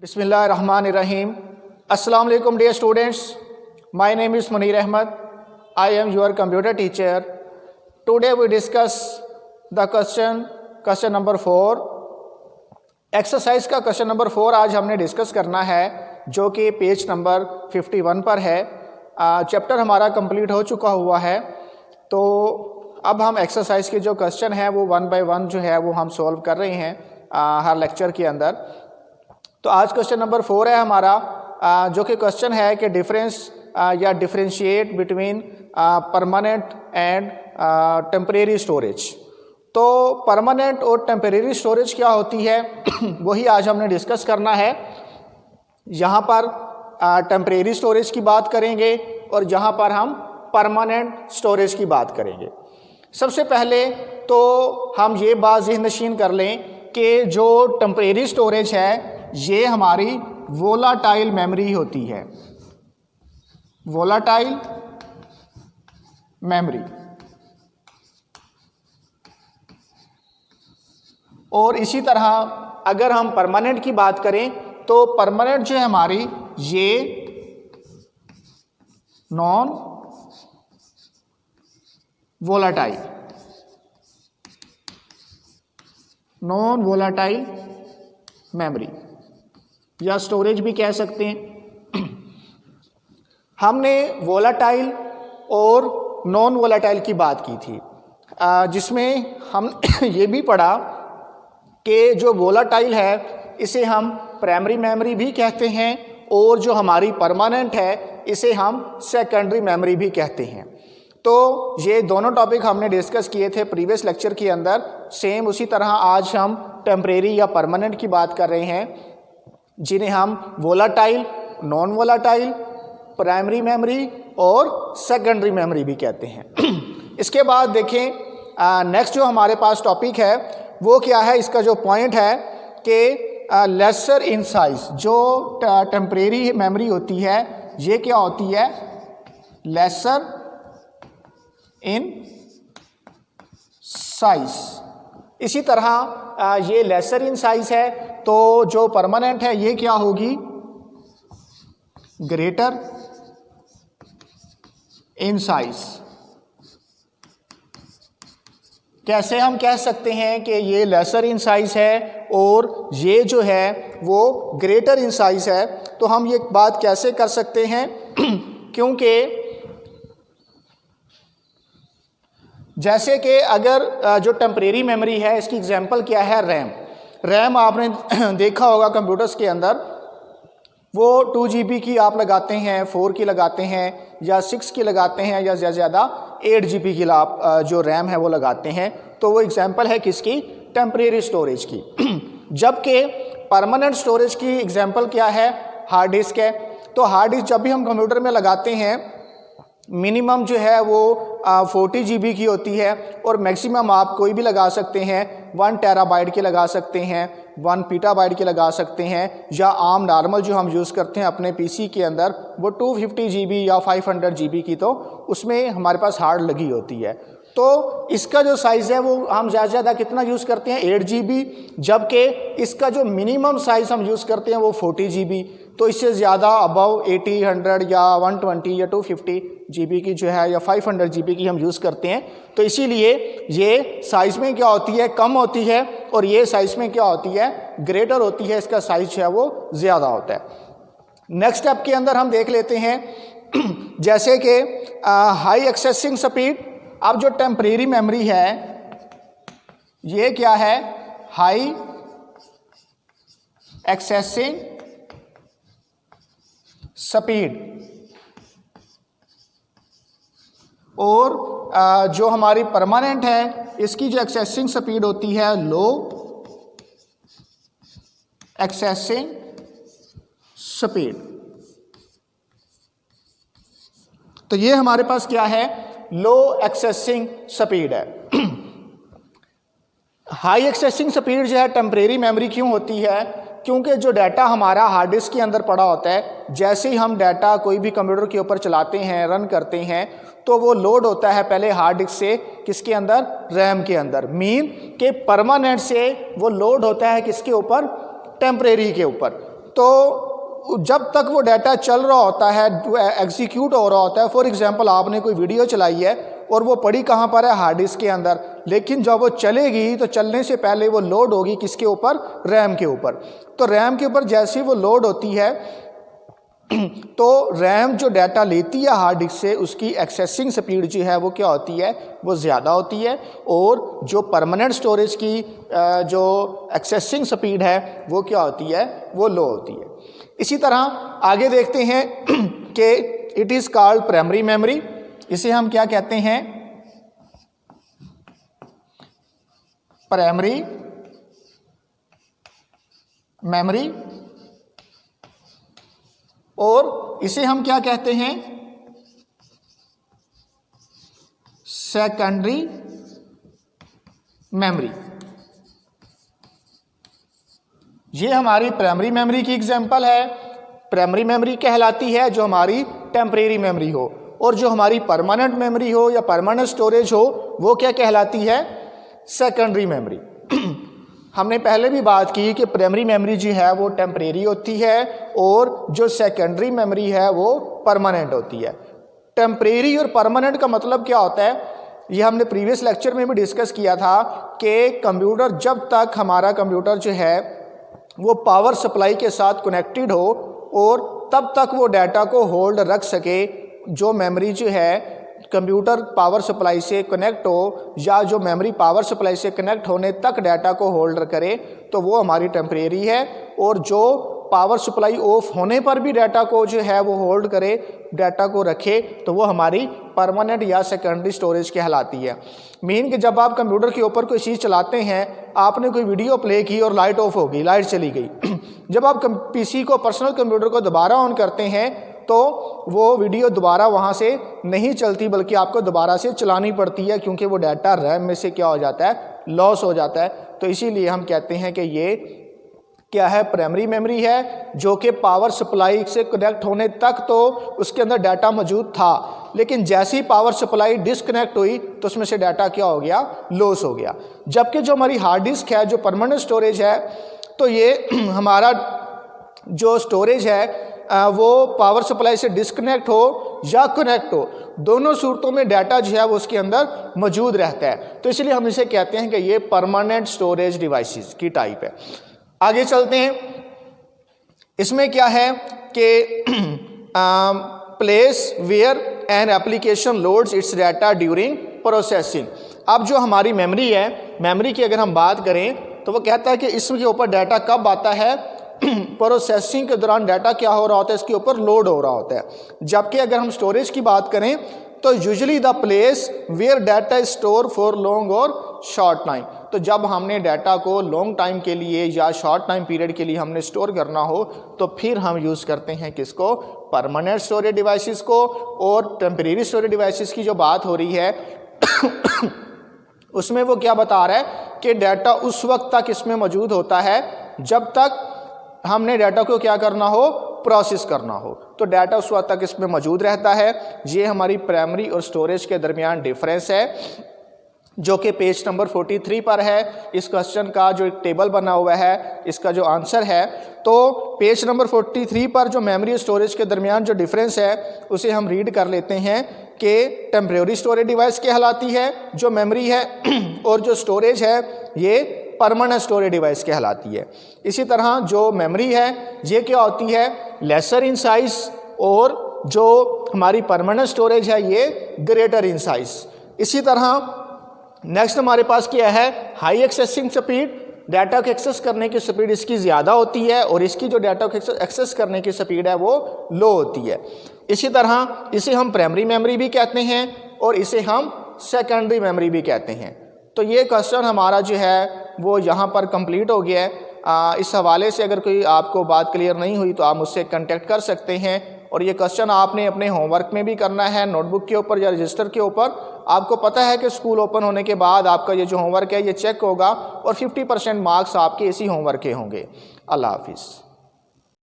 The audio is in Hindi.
Bismillahirrahmanirrahim. Assalamu alaikum dear students. My name is Munir Ahmed. I am your computer teacher. Today we discuss the question number 4. Exercise का क्वेश्चन नंबर 4 आज हमने डिस्कस करना है जो कि पेज नंबर 51 पर है। चैप्टर हमारा कंप्लीट हो चुका हुआ है, तो अब हम एक्सरसाइज के जो क्वेश्चन है वो 1 बाय 1 जो है वो हम सॉल्व कर रहे हैं हर लेक्चर के अंदर। तो आज क्वेश्चन नंबर 4 है हमारा, जो कि क्वेश्चन है कि डिफरेंस या differentiate between permanent and temporary storage. तो परमानेंट और टेम्परेरी स्टोरेज क्या होती है वही आज हमने डिस्कस करना है। यहाँ पर टेम्परेरी स्टोरेज की बात करेंगे और यहाँ पर हम परमानेंट स्टोरेज की बात करेंगे। सबसे पहले तो हम ये बात ज़हननशीन कर लें कि जो टेम्परेरी स्टोरेज है ये हमारी वोलाटाइल मेमोरी होती है, वोलाटाइल मेमोरी। और इसी तरह अगर हम परमानेंट की बात करें तो परमानेंट जो है हमारी ये नॉन वोलाटाइल मेमोरी या स्टोरेज भी कह सकते हैं। हमने वोलाटाइल और नॉन वोलाटाइल की बात की थी, जिसमें हम ये भी पढ़ा कि जो वोलाटाइल है इसे हम प्राइमरी मेमोरी भी कहते हैं और जो हमारी परमानेंट है इसे हम सेकेंडरी मेमोरी भी कहते हैं। तो ये दोनों टॉपिक हमने डिस्कस किए थे प्रीवियस लेक्चर के अंदर। सेम उसी तरह आज हम टेम्परेरी या परमानेंट की बात कर रहे हैं, जिन्हें हम volatile, non volatile, primary memory और सेकेंडरी मेमोरी भी कहते हैं। इसके बाद देखें नेक्स्ट जो हमारे पास टॉपिक है वो क्या है। इसका जो पॉइंट है कि लेसर इन साइज, जो टेम्परेरी मेमोरी होती है ये क्या होती है, लेसर इन साइज। इसी तरह ये लेसर इन साइज है, तो जो परमानेंट है ये क्या होगी, ग्रेटर इन साइज। कैसे हम कह सकते हैं कि ये लेसर इन साइज है और ये जो है वो ग्रेटर इन साइज है, तो हम ये बात कैसे कर सकते हैं क्योंकि जैसे कि अगर जो टेम्परेरी मेमोरी है इसकी एग्जांपल क्या है, रैम आपने देखा होगा कंप्यूटर्स के अंदर, वो 2 GB की आप लगाते हैं, 4 की लगाते हैं या 6 की लगाते हैं या ज़्यादा से ज़्यादा 8 GB की आप जो रैम है वो लगाते हैं। तो वो एग्जांपल है किसकी, टेम्परेरी स्टोरेज की। जबकि परमानेंट स्टोरेज की एग्जांपल क्या है, हार्ड डिस्क है। तो हार्ड डिस्क जब भी हम कंप्यूटर में लगाते हैं मिनिमम जो है वो 40 GB की होती है और मैक्सिमम आप कोई भी लगा सकते हैं, 1 टेराबाइट की लगा सकते हैं, 1 पीटाबाइट की लगा सकते हैं, या आम नॉर्मल जो हम यूज़ करते हैं अपने PC के अंदर वो 250 GB या 500 GB की, तो उसमें हमारे पास हार्ड लगी होती है। तो इसका जो साइज़ है वो हम ज़्यादा से ज़्यादा कितना यूज़ करते हैं, 8 GB, जबकि इसका जो मिनिमम साइज़ हम यूज़ करते हैं वो 40 GB। तो इससे ज़्यादा अबव 80, 100 या 120 या 250 GB की जो है या 500 GB की हम यूज़ करते हैं। तो इसीलिए ये साइज़ में क्या होती है, कम होती है, और ये साइज़ में क्या होती है, ग्रेटर होती है, इसका साइज़ जो है वो ज़्यादा होता है। नेक्स्ट स्टेप के अंदर हम देख लेते हैं जैसे कि हाई एक्सेसिंग स्पीड। अब जो टेम्परेरी मेमोरी है ये क्या है, हाई एक्सेसिंग स्पीड, और जो हमारी परमानेंट है इसकी जो एक्सेसिंग स्पीड होती है लो एक्सेसिंग स्पीड। तो ये हमारे पास क्या है, लो एक्सेसिंग स्पीड है। हाई एक्सेसिंग स्पीड जो है टेम्परेरी मेमोरी क्यों होती है, क्योंकि जो डाटा हमारा हार्ड डिस्क के अंदर पड़ा होता है, जैसे ही हम डाटा कोई भी कंप्यूटर के ऊपर चलाते हैं, रन करते हैं, तो वो लोड होता है पहले हार्ड डिस्क से किसके अंदर, रैम के अंदर। मीन के परमानेंट से वो लोड होता है किसके ऊपर, टेम्परेरी के ऊपर। तो जब तक वो डाटा चल रहा होता है, एग्जीक्यूट हो रहा होता है, फॉर एग्जांपल आपने कोई वीडियो चलाई है और वो पड़ी कहाँ पर है, हार्ड डिस्क के अंदर, लेकिन जब वो चलेगी तो चलने से पहले वो लोड होगी किसके ऊपर, रैम के ऊपर। तो रैम के ऊपर जैसे ही वो लोड होती है तो रैम जो डाटा लेती है हार्ड डिस्क से, उसकी एक्सेसिंग स्पीड जो है वो क्या होती है, वो ज़्यादा होती है, और जो परमानेंट स्टोरेज की जो एक्सेसिंग स्पीड है वो क्या होती है, वो लो होती है। इसी तरह आगे देखते हैं कि it is called primary memory. इसे हम क्या कहते हैं, प्राइमरी मेमोरी, और इसे हम क्या कहते हैं, सेकेंडरी मेमोरी। ये हमारी प्राइमरी मेमोरी की एग्जांपल है। प्राइमरी मेमोरी कहलाती है जो हमारी टेम्परेरी मेमोरी हो, और जो हमारी परमानेंट मेमोरी हो या परमानेंट स्टोरेज हो वो क्या कहलाती है, सेकेंडरी मेमोरी। हमने पहले भी बात की कि प्राइमरी मेमोरी जो है वो टेम्परेरी होती है और जो सेकेंडरी मेमोरी है वो परमानेंट होती है। टेम्परेरी और परमानेंट का मतलब क्या होता है, ये हमने प्रीवियस लेक्चर में भी डिस्कस किया था कि कंप्यूटर, जब तक हमारा कंप्यूटर जो है वो पावर सप्लाई के साथ कनेक्टेड हो और तब तक वो डाटा को होल्ड रख सके, जो मेमोरी जो है कंप्यूटर पावर सप्लाई से कनेक्ट हो या जो मेमोरी पावर सप्लाई से कनेक्ट होने तक डाटा को होल्ड करे, तो वो हमारी टेम्परेरी है। और जो पावर सप्लाई ऑफ होने पर भी डाटा को जो है वो होल्ड करे, डाटा को रखे, तो वो हमारी परमानेंट या सेकेंडरी स्टोरेज कहलाती है। मीन कि जब आप कंप्यूटर के ऊपर कोई चीज़ चलाते हैं, आपने कोई वीडियो प्ले की और लाइट ऑफ हो गई, लाइट चली गई जब आप पीसी को, पर्सनल कंप्यूटर को दोबारा ऑन करते हैं तो वो वीडियो दोबारा वहाँ से नहीं चलती, बल्कि आपको दोबारा से चलानी पड़ती है, क्योंकि वो डाटा रैम में से क्या हो जाता है, लॉस हो जाता है। तो इसीलिए हम कहते हैं कि ये क्या है, प्राइमरी मेमोरी है, जो कि पावर सप्लाई से कनेक्ट होने तक तो उसके अंदर डाटा मौजूद था, लेकिन जैसी पावर सप्लाई डिस्कनेक्ट हुई तो उसमें से डाटा क्या हो गया, लॉस हो गया। जबकि जो हमारी हार्ड डिस्क है, जो परमानेंट स्टोरेज है, तो ये हमारा जो स्टोरेज है वो पावर सप्लाई से डिस्कनेक्ट हो या कनेक्ट हो, दोनों सूरतों में डाटा जो है वो उसके अंदर मौजूद रहता है। तो इसलिए हम इसे कहते हैं कि ये परमानेंट स्टोरेज डिवाइसेस की टाइप है। आगे चलते हैं। इसमें क्या है कि place where an application loads its data during processing. अब जो हमारी मेमोरी है, मेमोरी की अगर हम बात करें तो वो कहता है कि इसके ऊपर डाटा कब आता है, प्रोसेसिंग के दौरान डाटा क्या हो रहा होता है, इसके ऊपर लोड हो रहा होता है। जबकि अगर हम स्टोरेज की बात करें तो usually the place where data is store for long और शॉर्ट टाइम। तो जब हमने डाटा को लॉन्ग टाइम के लिए या शॉर्ट टाइम पीरियड के लिए हमने स्टोर करना हो, तो फिर हम यूज़ करते हैं किसको, परमानेंट स्टोरेज डिवाइसेस को। और टेम्परेरी स्टोरेज डिवाइसेस की जो बात हो रही है उसमें वो क्या बता रहा है कि डाटा उस वक्त तक इसमें मौजूद होता है जब तक हमने डाटा को क्या करना हो, प्रोसेस करना हो। तो डाटा उस वक्त तक इसमें मौजूद रहता है। ये हमारी प्राइमरी और स्टोरेज के दरमियान डिफरेंस है, जो कि पेज नंबर 43 पर है। इस क्वेश्चन का जो एक टेबल बना हुआ है, इसका जो आंसर है, तो पेज नंबर 43 पर जो मेमोरी और स्टोरेज के दरमियान जो डिफरेंस है उसे हम रीड कर लेते हैं कि टेम्परेरी स्टोरेज डिवाइस कहलाती है जो मेमोरी है, और जो स्टोरेज है ये परमानेंट स्टोरेज डिवाइस कहलाती है। इसी तरह जो मेमोरी है ये क्या होती है, लेसर इन साइज, और जो हमारी परमानेंट स्टोरेज है ये ग्रेटर इन साइज। इसी तरह नेक्स्ट हमारे पास क्या है, हाई एक्सेसिंग स्पीड, डाटा को एक्सेस करने की स्पीड इसकी ज़्यादा होती है और इसकी जो डाटा को एक्सेस करने की स्पीड है वो लो होती है। इसी तरह इसे हम प्राइमरी मेमोरी भी कहते हैं और इसे हम सेकेंडरी मेमोरी भी कहते हैं। तो ये क्वेश्चन हमारा जो है वो यहाँ पर कंप्लीट हो गया है। इस हवाले से अगर कोई आपको बात क्लियर नहीं हुई तो आप मुझसे कांटेक्ट कर सकते हैं, और ये क्वेश्चन आपने अपने होमवर्क में भी करना है, नोटबुक के ऊपर या रजिस्टर के ऊपर। आपको पता है कि स्कूल ओपन होने के बाद आपका ये जो होमवर्क है ये चेक होगा और 50% मार्क्स आपके इसी होमवर्क के होंगे। अल्लाह हाफिज़।